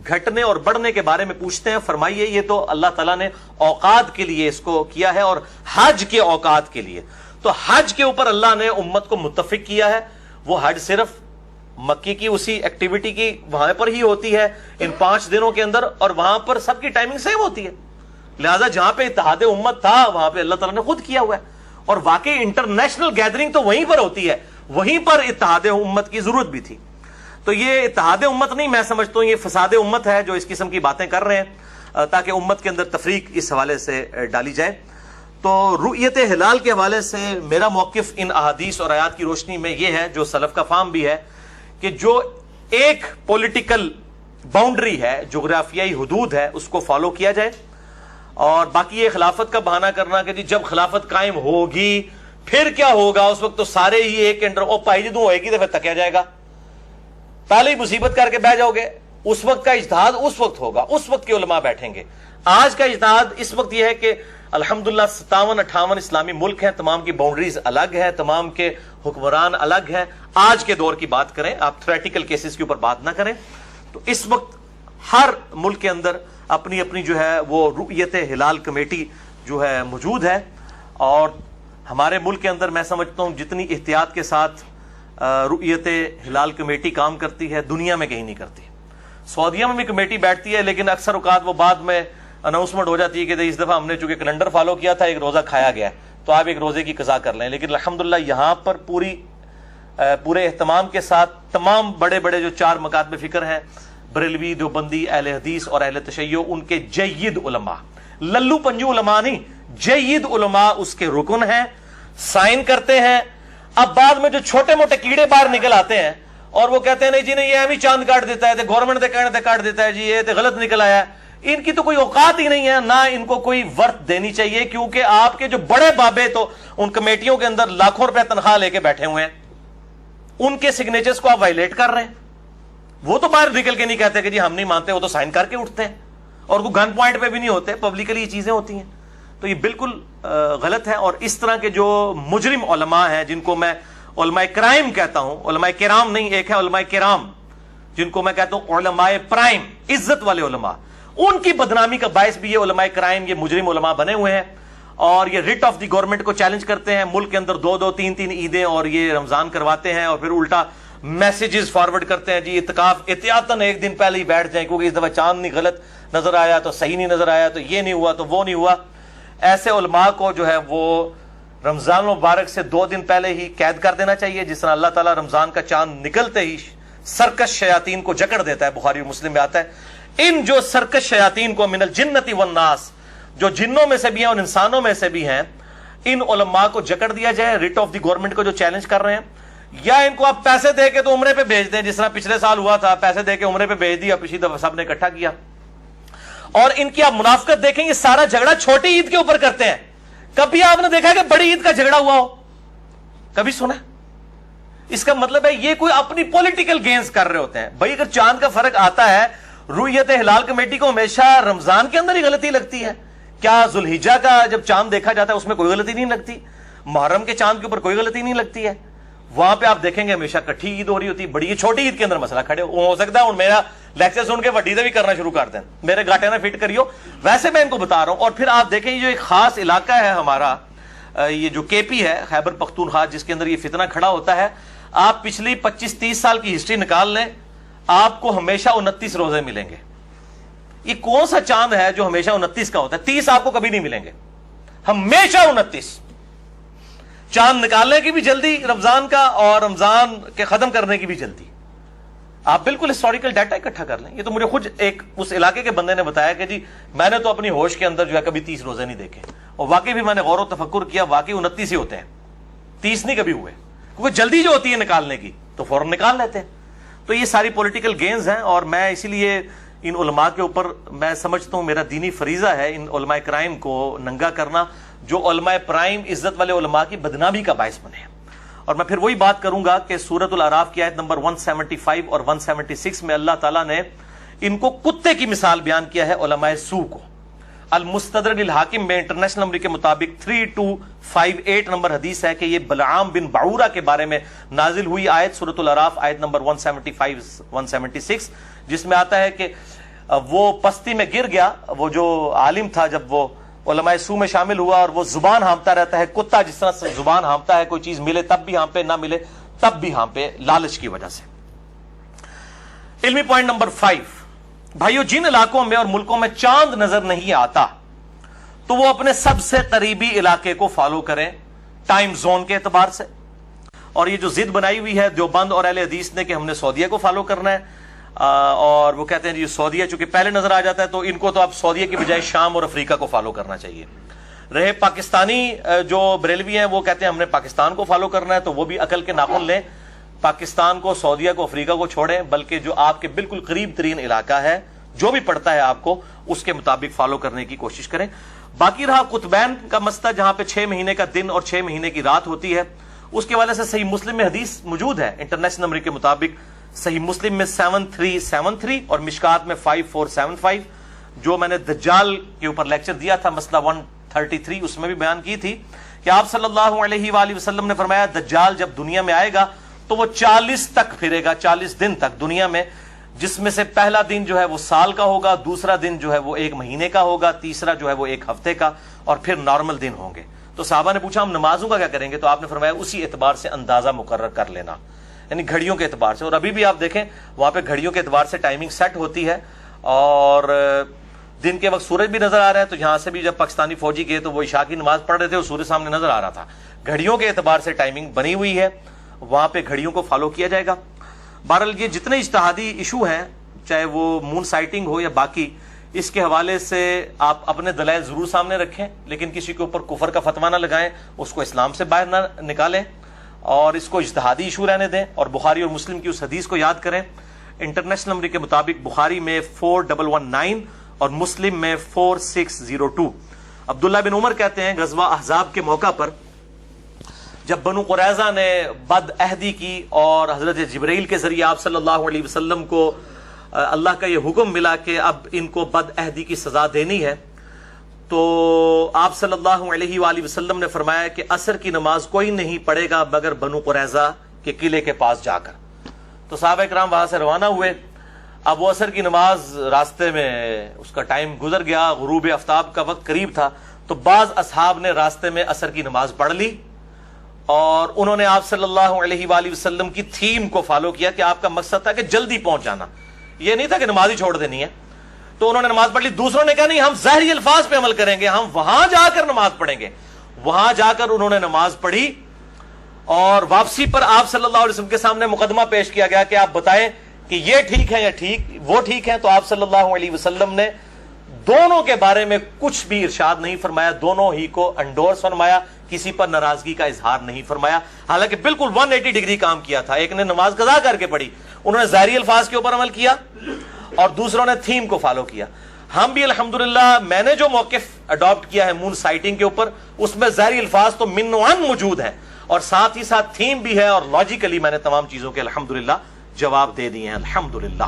گھٹنے اور بڑھنے کے بارے میں پوچھتے ہیں, فرمائیے یہ تو اللہ تعالیٰ نے اوقات کے لیے اس کو کیا ہے اور حج کے اوقات کے لیے. تو حج کے اوپر اللہ نے امت کو متفق کیا ہے. وہ حج صرف مکی کی اسی ایکٹیویٹی کی وہاں پر ہی ہوتی ہے ان 5 دنوں کے اندر, اور وہاں پر سب کی ٹائمنگ سیم ہوتی ہے. لہذا جہاں پہ اتحاد امت تھا وہاں پہ اللہ تعالیٰ نے خود کیا ہوا ہے. اور واقعی انٹرنیشنل گیدرنگ تو وہیں پر ہوتی ہے, وہیں پر اتحاد امت کی ضرورت بھی تھی. تو یہ اتحاد امت نہیں, میں سمجھتا ہوں یہ فساد امت ہے جو اس قسم کی باتیں کر رہے ہیں تاکہ امت کے اندر تفریق اس حوالے سے ڈالی جائے. تو رؤیت ہلال کے حوالے سے میرا موقف ان احادیث اور آیات کی روشنی میں یہ ہے, جو سلف کا فہم بھی ہے, کہ جو ایک پولیٹیکل باؤنڈری ہے, جغرافیائی حدود ہے, اس کو فالو کیا جائے. اور باقی یہ خلافت کا بہانہ کرنا کہ جی جب خلافت قائم ہوگی پھر کیا ہوگا, اس وقت تو سارے ہی ایک انڈر او پائی جدوں ہوئے گی تو پھر تکیا جائے گا, پہلے ہی مصیبت کر کے بہ جاؤ گے. اس وقت کا اجتہاد اس وقت ہوگا, اس وقت کے علماء بیٹھیں گے. آج کا اجتہاد اس وقت یہ ہے کہ الحمدللہ 57-58 اسلامی ملک ہیں, تمام کی باؤنڈریز الگ ہے, تمام کے حکمران الگ ہیں. آج کے دور کی بات کریں, آپ تھیوریٹیکل کیسز کے اوپر بات نہ کریں. تو اس وقت ہر ملک کے اندر اپنی اپنی جو ہے وہ رؤیت ہلال کمیٹی جو ہے موجود ہے. اور ہمارے ملک کے اندر میں سمجھتا ہوں جتنی احتیاط کے ساتھ رؤیت ہلال کمیٹی کام کرتی ہے دنیا میں کہیں نہیں کرتی. سعودیہ میں بھی کمیٹی بیٹھتی ہے لیکن اکثر اوقات وہ بعد میں اناؤنسمنٹ ہو جاتی ہے کہ اس دفعہ ہم نے چونکہ کیلنڈر فالو کیا تھا, ایک روزہ کھایا گیا ہے تو آپ ایک روزے کی قضا کر لیں. لیکن الحمدللہ یہاں پر پورے اہتمام کے ساتھ تمام بڑے بڑے جو 4 مکاتب فکر ہیں, بریلوی, دیوبندی, اہل حدیث اور اہل تشیع, ان کے جید علماء, للو پنجو علماء نہیں, جید علماء اس کے رکن ہیں, سائن کرتے ہیں. اب بعد میں جو چھوٹے موٹے کیڑے باہر نکل آتے ہیں اور وہ کہتے ہیں نہیں جی نہیں یہ ہمیں چاند کاٹ دیتا ہے, گورنمنٹ دے کہنے تے کاٹ دیتا ہے, جی یہ تے غلط نکل آیا ہے. ان کی تو کوئی اوقات ہی نہیں ہے, نہ ان کو کوئی ورت دینی چاہیے, کیونکہ آپ کے جو بڑے بابے تو ان کمیٹیوں کے اندر لاکھوں روپے تنخواہ لے کے بیٹھے ہوئے ہیں, ان کے سگنیچرز کو آپ وائلیٹ کر رہے ہیں. وہ تو باہر نکل کے نہیں کہتے کہ جی ہم نہیں مانتے, وہ تو سائن کر کے اٹھتے ہیں اور کوئی گن پوائنٹ پہ بھی نہیں ہوتے, پبلکلی یہ چیزیں ہوتی ہیں. تو یہ بالکل غلط ہے. اور اس طرح کے جو مجرم علماء ہیں جن کو میں علماء کرائم کہتا ہوں, علماء کرام نہیں, ایک ہے علماء کرام جن کو میں کہتا ہوں علماء پرائم, عزت والے علماء, ان کی بدنامی کا باعث بھی یہ علماء کرائم, یہ مجرم علماء بنے ہوئے ہیں. اور یہ ریٹ آف دی گورنمنٹ کو چیلنج کرتے ہیں, ملک کے اندر 2-2, 3-3 عیدیں اور یہ رمضان کرواتے ہیں, اور پھر الٹا میسیجز فارورڈ کرتے ہیں جی اعتکاف احتیاطاً ایک دن پہلے ہی بیٹھ جائیں کیونکہ اس دفعہ چاند نہیں غلط نظر آیا تو صحیح نہیں نظر آیا, تو یہ نہیں ہوا تو وہ نہیں ہوا. ایسے علماء کو جو ہے وہ رمضان مبارک سے 2 دن پہلے ہی قید کر دینا چاہیے, جس طرح اللہ تعالیٰ رمضان کا چاند نکلتے ہی سرکش شیاطین کو جکڑ دیتا ہے. بخاری اور مسلم میں آتا ہے ان جو سرکش شیاطین کو من الجنتی والناس, جو جنوں میں سے بھی ہیں اور انسانوں میں سے بھی ہیں, ان علماء کو جکڑ دیا جائے. ریٹ آف دی گورنمنٹ کو جو چیلنج کر رہے ہیں, یا ان کو آپ پیسے دے کے تو عمرے پہ بھیج دیں, جس طرح پچھلے سال ہوا تھا, پیسے دے کے عمرے پہ بھیج دیا, پچھلی دفعہ سب نے اکٹھا کیا. اور ان کی آپ منافقت دیکھیں, یہ سارا جھگڑا چھوٹی عید کے اوپر کرتے ہیں کبھی آپ نے دیکھا کہ بڑی عید کا جھگڑا ہوا ہو؟ کبھی سنا؟ اس کا مطلب ہے یہ کوئی اپنی پولیٹیکل گینز کر رہے ہوتے ہیں. بھائی اگر چاند کا فرق آتا ہے، رؤیت ہلال کمیٹی کو ہمیشہ رمضان کے اندر ہی غلطی لگتی ہے؟ کیا ذوالحجہ کا جب چاند دیکھا جاتا ہے اس میں کوئی غلطی نہیں لگتی؟ محرم کے چاند کے اوپر کوئی غلطی نہیں لگتی ہے؟ وہاں پہ آپ دیکھیں گے ہمیشہ کٹھی عید ہو رہی ہوتی ہے. بڑی چھوٹی عید کے اندر مسئلہ کھڑے ہو سکتا ہے میرا لیکچر سن کے وڈی سے بھی کرنا شروع کر دیں، میرے گاٹے نہ فٹ کریو. ویسے میں ان کو بتا رہا ہوں. اور پھر آپ دیکھیں یہ جو ایک خاص علاقہ ہے ہمارا، یہ جو کے پی ہے، خیبر پختونخوا، جس کے اندر یہ فتنہ کھڑا ہوتا ہے، آپ پچھلی 25-30 سال کی ہسٹری نکال لیں، آپ کو ہمیشہ 29 روزے ملیں گے. یہ کون سا چاند ہے جو ہمیشہ 29 کا ہوتا ہے؟ 30 آپ کو کبھی نہیں ملیں گے، ہمیشہ 29. چاند نکالنے کی بھی جلدی رمضان کا، اور رمضان کے ختم کرنے کی بھی جلدی. آپ بالکل ہسٹوریکل ڈیٹا اکٹھا کر لیں. یہ تو مجھے خود ایک اس علاقے کے بندے نے بتایا کہ جی میں نے تو اپنی ہوش کے اندر جو ہے کبھی 30 روزے نہیں دیکھے، اور واقعی بھی میں نے غور و تفکر کیا، واقعی 29 ہی ہوتے ہیں، 30 نہیں کبھی ہوئے. کیونکہ جلدی جو ہوتی ہے نکالنے کی تو فوراً نکال لیتے ہیں. تو یہ ساری پولیٹیکل گینز ہیں، اور میں اسی لیے ان علماء کے اوپر میں سمجھتا ہوں میرا دینی فریضہ ہے ان علماء کرائم کو ننگا کرنا، جو علماء پرائم عزت والے علماء کی بدنامی کا باعث بنے. اور میں پھر وہی بات کروں گا کہ سورۃ الاعراف کی آیت نمبر 175 اور 176 میں اللہ تعالیٰ نے ان کو کتے کی مثال بیان کیا ہے، علماء سو کو. المستدرک الحاکم میں انٹرنیشنل نمبر کے مطابق 3258 نمبر حدیث ہے کہ یہ بلعام بن بعورہ کے بارے میں نازل ہوئی آیت سورۃ الاعراف آیت نمبر 175-176، جس میں آتا ہے کہ وہ پستی میں گر گیا، وہ جو عالم تھا، جب وہ علماء سو میں شامل ہوا، اور وہ زبان ہانپتا رہتا ہے، کتا جس طرح سے زبان ہانپتا ہے، کوئی چیز ملے تب بھی ہانپے، نہ ملے تب بھی ہانپے، لالچ کی وجہ سے. علمی پوائنٹ نمبر 5، بھائیو جن علاقوں میں اور ملکوں میں چاند نظر نہیں آتا تو وہ اپنے سب سے قریبی علاقے کو فالو کریں ٹائم زون کے اعتبار سے. اور یہ جو ضد بنائی ہوئی ہے دیوبند اور اہل حدیث نے کہ ہم نے سعودیہ کو فالو کرنا ہے، اور وہ کہتے ہیں جی سعودیہ چونکہ پہلے نظر آ جاتا ہے تو ان کو تو اب سعودیہ کی بجائے شام اور افریقہ کو فالو کرنا چاہیے. رہے پاکستانی جو بریلوی ہیں وہ کہتے ہیں ہم نے پاکستان کو فالو کرنا ہے، تو وہ بھی عقل کے ناخن لیں، پاکستان کو، سعودیہ کو، افریقہ کو چھوڑیں، بلکہ جو آپ کے بالکل قریب ترین علاقہ ہے جو بھی پڑتا ہے آپ کو اس کے مطابق فالو کرنے کی کوشش کریں. باقی رہا قطبین کا مسئلہ جہاں پہ 6 مہینے کا دن اور 6 مہینے کی رات ہوتی ہے، اس کے والے سے صحیح مسلم میں حدیث موجود ہے انٹرنیشنل نمبر کے مطابق، صحیح مسلم میں 7373 اور مشکات میں 5475، جو میں نے دجال کے اوپر لیکچر دیا تھا مسئلہ 133، اس میں بھی بیان کی تھی کہ آپ صلی اللہ علیہ وآلہ وسلم نے فرمایا دجال جب دنیا میں آئے گا تو وہ 40 تک پھرے گا، 40 دن تک دنیا میں، جس میں سے پہلا دن جو ہے وہ سال کا ہوگا، دوسرا دن جو ہے وہ 1 مہینے کا ہوگا، تیسرا جو ہے وہ 1 ہفتے کا، اور پھر نارمل دن ہوں گے. تو صحابہ نے پوچھا ہم نمازوں کا کیا کریں گے؟ تو آپ نے فرمایا اسی اعتبار سے اندازہ مقرر کر لینا، یعنی گھڑیوں کے اعتبار سے. اور ابھی بھی آپ دیکھیں وہاں پہ گھڑیوں کے اعتبار سے ٹائمنگ سیٹ ہوتی ہے، اور دن کے وقت سورج بھی نظر آ رہا ہے. تو یہاں سے بھی جب پاکستانی فوجی گئے تو وہ عشاء کی نماز پڑھ رہے تھے اور سورج سامنے نظر آ رہا تھا. گھڑیوں کے اعتبار سے ٹائمنگ بنی ہوئی ہے، وہاں پہ گھڑیوں کو فالو کیا جائے گا. بہرحال یہ جتنے اجتہادی ایشو ہیں، چاہے وہ مون سائٹنگ ہو یا باقی، اس کے حوالے سے آپ اپنے دلائل ضرور سامنے رکھیں، لیکن کسی کے اوپر کفر کا فتویٰ نہ لگائیں، اس کو اسلام سے باہر نہ نکالیں، اور اس کو اجتہادی ایشو رہنے دیں. اور بخاری اور مسلم کی اس حدیث کو یاد کریں، انٹرنیشنل نمبر کے مطابق بخاری میں 4119 اور مسلم میں 4602. عبداللہ بن عمر کہتے ہیں غزوہ احزاب کے موقع پر جب بنو قریظہ نے بد عہدی کی اور حضرت جبرائیل کے ذریعے آپ صلی اللہ علیہ وسلم کو اللہ کا یہ حکم ملا کہ اب ان کو بد عہدی کی سزا دینی ہے، تو آپ صلی اللہ علیہ وآلہ وسلم نے فرمایا کہ عصر کی نماز کوئی نہیں پڑھے گا مگر بنو قریظہ کے قلعے کے پاس جا کر. تو صحابہ کرام وہاں سے روانہ ہوئے. اب وہ عصر کی نماز راستے میں اس کا ٹائم گزر گیا، غروب آفتاب کا وقت قریب تھا، تو بعض اصحاب نے راستے میں عصر کی نماز پڑھ لی، اور انہوں نے آپ صلی اللہ علیہ وآلہ وسلم کی تھیم کو فالو کیا کہ آپ کا مقصد تھا کہ جلدی پہنچ جانا، یہ نہیں تھا کہ نماز ہی چھوڑ دینی ہے. تو انہوں نے نماز پڑھ لی. دوسروں نے کہا نہیں ہم ظاہری الفاظ پہ عمل کریں گے، ہم وہاں جا کر نماز پڑھیں گے. وہاں جا کر انہوں نے نماز پڑھی، اور واپسی پر آپ صلی اللہ علیہ وسلم کے سامنے مقدمہ پیش کیا گیا کہ آپ بتائیں کہ یہ ٹھیک ہے یا وہ ٹھیک ہے. تو آپ صلی اللہ علیہ وسلم نے دونوں کے بارے میں کچھ بھی ارشاد نہیں فرمایا، دونوں ہی کو انڈورس فرمایا، کسی پر ناراضگی کا اظہار نہیں فرمایا، حالانکہ بالکل 180 ڈگری کام کیا تھا. ایک نے نماز قضا کر کے پڑھی، انہوں نے ظاہری الفاظ کے اوپر عمل کیا، اور دوسروں نے تھیم کو فالو کیا. ہم بھی الحمدللہ میں نے جو موقف اڈاپٹ کیا ہے مون سائٹنگ کے اوپر، اس میں ظاہری الفاظ تو من و عن موجود ہیں، اور ساتھ ہی ساتھ تھیم بھی ہے، اور لاجیکلی میں نے تمام چیزوں کے الحمدللہ جواب دے دیے ہیں الحمدللہ۔